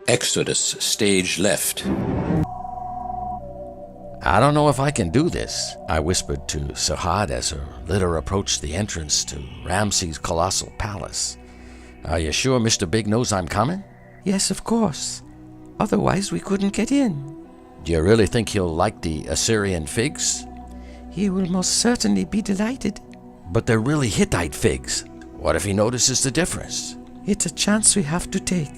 Exodus, stage left. I don't know if I can do this, I whispered to Suhad as her litter approached the entrance to Ramses' colossal palace. Are you sure Mr. Big knows I'm coming? Yes, of course. Otherwise we couldn't get in. Do you really think he'll like the Assyrian figs? He will most certainly be delighted. But they're really Hittite figs. What if he notices the difference? It's a chance we have to take.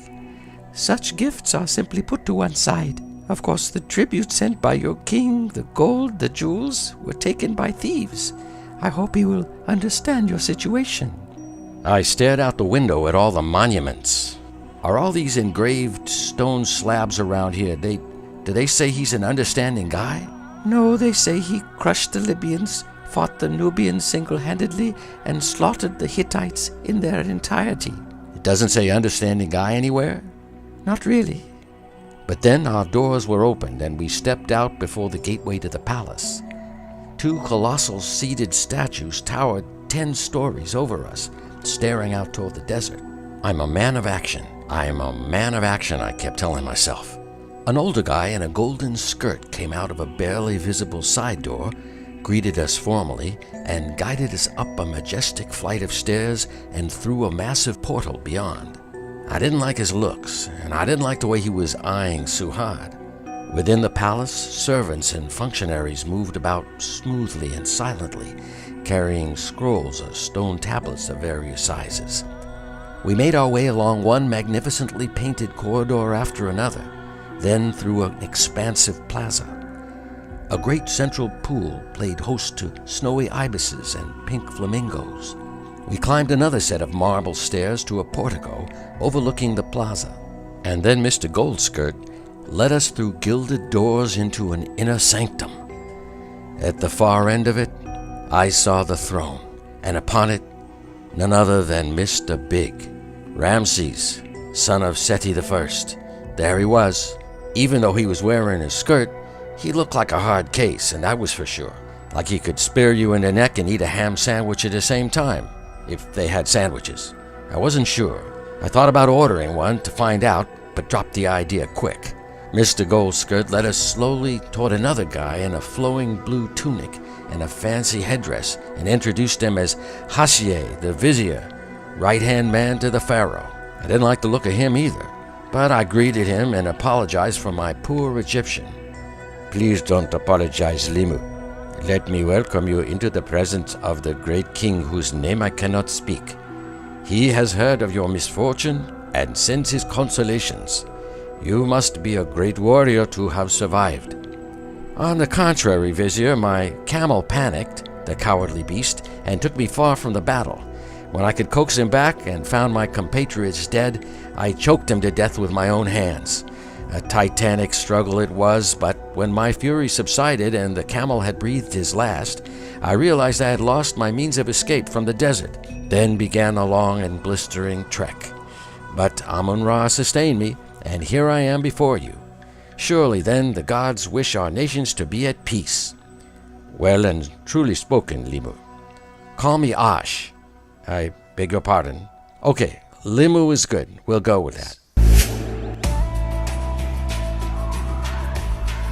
Such gifts are simply put to one side. Of course, the tribute sent by your king, the gold, the jewels, were taken by thieves. I hope he will understand your situation. I stared out the window at all the monuments. Are all these engraved stone slabs around here, do they say he's an understanding guy? No, they say he crushed the Libyans, fought the Nubians single-handedly, and slaughtered the Hittites in their entirety. It doesn't say understanding guy anywhere? Not really. But then our doors were opened and we stepped out before the gateway to the palace. Two colossal seated statues towered 10 stories over us, staring out toward the desert. I'm a man of action. I am a man of action, I kept telling myself. An older guy in a golden skirt came out of a barely visible side door, greeted us formally, and guided us up a majestic flight of stairs and through a massive portal beyond. I didn't like his looks, and I didn't like the way he was eyeing Suhad. Within the palace, servants and functionaries moved about smoothly and silently, carrying scrolls or stone tablets of various sizes. We made our way along one magnificently painted corridor after another, then through an expansive plaza. A great central pool played host to snowy ibises and pink flamingos. We climbed another set of marble stairs to a portico overlooking the plaza, and then Mr. Goldskirt led us through gilded doors into an inner sanctum. At the far end of it, I saw the throne, and upon it, none other than Mr. Big, Ramses, son of Seti I. There he was. Even though he was wearing his skirt, he looked like a hard case, and that was for sure. Like he could spear you in the neck and eat a ham sandwich at the same time, if they had sandwiches. I wasn't sure. I thought about ordering one to find out, but dropped the idea quick. Mr. Goldskirt led us slowly toward another guy in a flowing blue tunic and a fancy headdress and introduced him as Hashieh, the vizier, right-hand man to the pharaoh. I didn't like the look of him either, but I greeted him and apologized for my poor Egyptian. Please don't apologize, Limu. Let me welcome you into the presence of the great king whose name I cannot speak. He has heard of your misfortune and sends his consolations. You must be a great warrior to have survived. On the contrary, Vizier, my camel panicked, the cowardly beast, and took me far from the battle. When I could coax him back and found my compatriots dead, I choked him to death with my own hands. A titanic struggle it was, but when my fury subsided and the camel had breathed his last, I realized I had lost my means of escape from the desert. Then began a long and blistering trek. But Amun-Ra sustained me, and here I am before you. Surely then the gods wish our nations to be at peace. Well and truly spoken, Limu. Call me Ash. I beg your pardon. Okay, Limu is good. We'll go with that.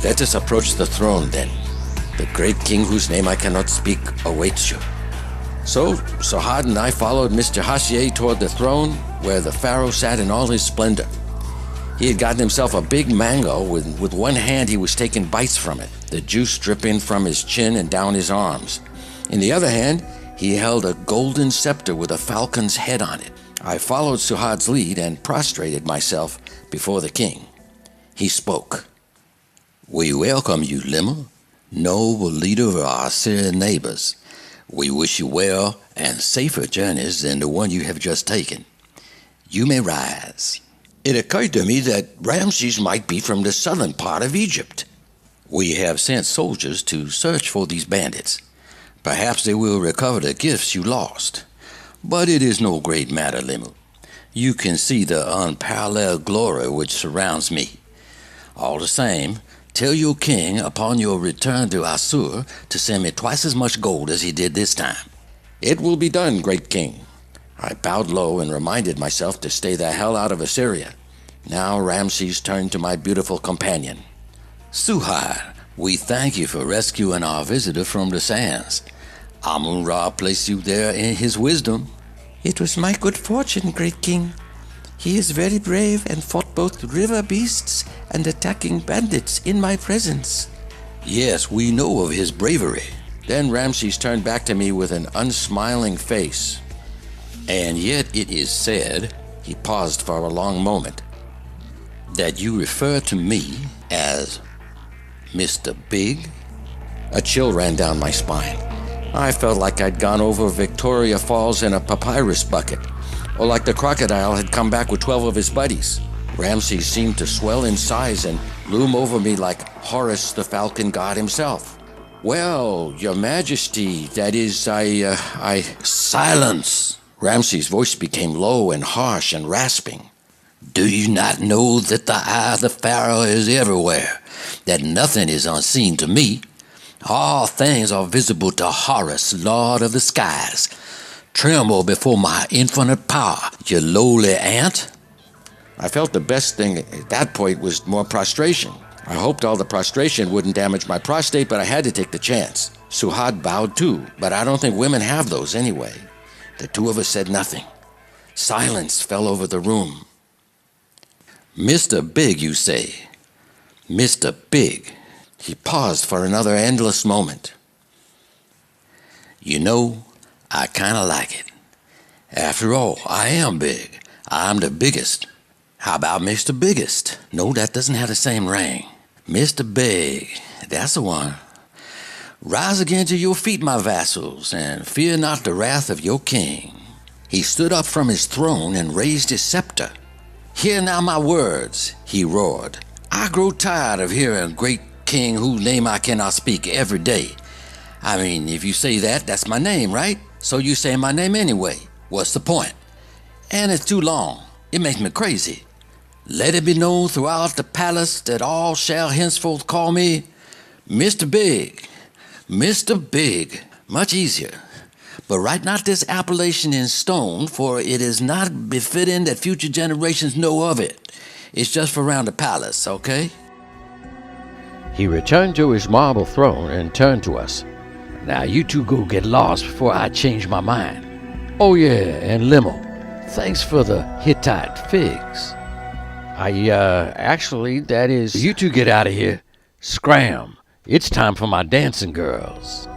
Let us approach the throne, then. The great king whose name I cannot speak awaits you. So, Suhad and I followed Mr. Hashieh toward the throne, where the pharaoh sat in all his splendor. He had gotten himself a big mango. With one hand he was taking bites from it, the juice dripping from his chin and down his arms. In the other hand, he held a golden scepter with a falcon's head on it. I followed Suhad's lead and prostrated myself before the king. He spoke. We welcome you, Limu, noble leader of our Assyrian neighbors. We wish you well and safer journeys than the one you have just taken. You may rise. It occurred to me that Ramses might be from the southern part of Egypt. We have sent soldiers to search for these bandits. Perhaps they will recover the gifts you lost. But it is no great matter, Limu. You can see the unparalleled glory which surrounds me. All the same, tell your king upon your return to Assur to send me twice as much gold as he did this time. It will be done, great king. I bowed low and reminded myself to stay the hell out of Assyria. Now Ramses turned to my beautiful companion. Suhad, we thank you for rescuing our visitor from the sands. Amun-Ra placed you there in his wisdom. It was my good fortune, great king. He is very brave and fought both river beasts and attacking bandits in my presence. Yes, we know of his bravery. Then Ramses turned back to me with an unsmiling face. And yet it is said, he paused for a long moment, that you refer to me as Mr. Big? A chill ran down my spine. I felt like I'd gone over Victoria Falls in a papyrus bucket, or like the crocodile had come back with 12 of his buddies. Ramses seemed to swell in size and loom over me like Horus the falcon god himself. Well, your majesty, that is, I... Silence! Ramses' voice became low and harsh and rasping. Do you not know that the eye of the pharaoh is everywhere, that nothing is unseen to me? All things are visible to Horus, Lord of the skies. Tremble before my infinite power, you lowly ant. I felt the best thing at that point was more prostration. I hoped all the prostration wouldn't damage my prostate, but I had to take the chance. Suhad bowed too, but I don't think women have those anyway. The two of us said nothing. Silence fell over the room. Mr. Big, you say? Mr. Big. He paused for another endless moment. You know, I kind of like it. After all, I am big. I'm the biggest. How about Mr. Biggest? No, that doesn't have the same ring. Mr. Big, that's the one. Rise again to your feet, my vassals, and fear not the wrath of your king. He stood up from his throne and raised his scepter. Hear now my words, he roared. I grow tired of hearing a great king whose name I cannot speak every day. I mean, if you say that, that's my name, right? So you say my name anyway. What's the point? And it's too long. It makes me crazy. Let it be known throughout the palace that all shall henceforth call me Mr. Big. Mr. Big. Much easier. But write not this appellation in stone, for it is not befitting that future generations know of it. It's just for around the palace, okay? He returned to his marble throne and turned to us. Now you two go get lost before I change my mind. Oh yeah, and Limo, thanks for the Hittite figs. Actually, that is, you two get out of here. Scram. It's time for my dancing girls.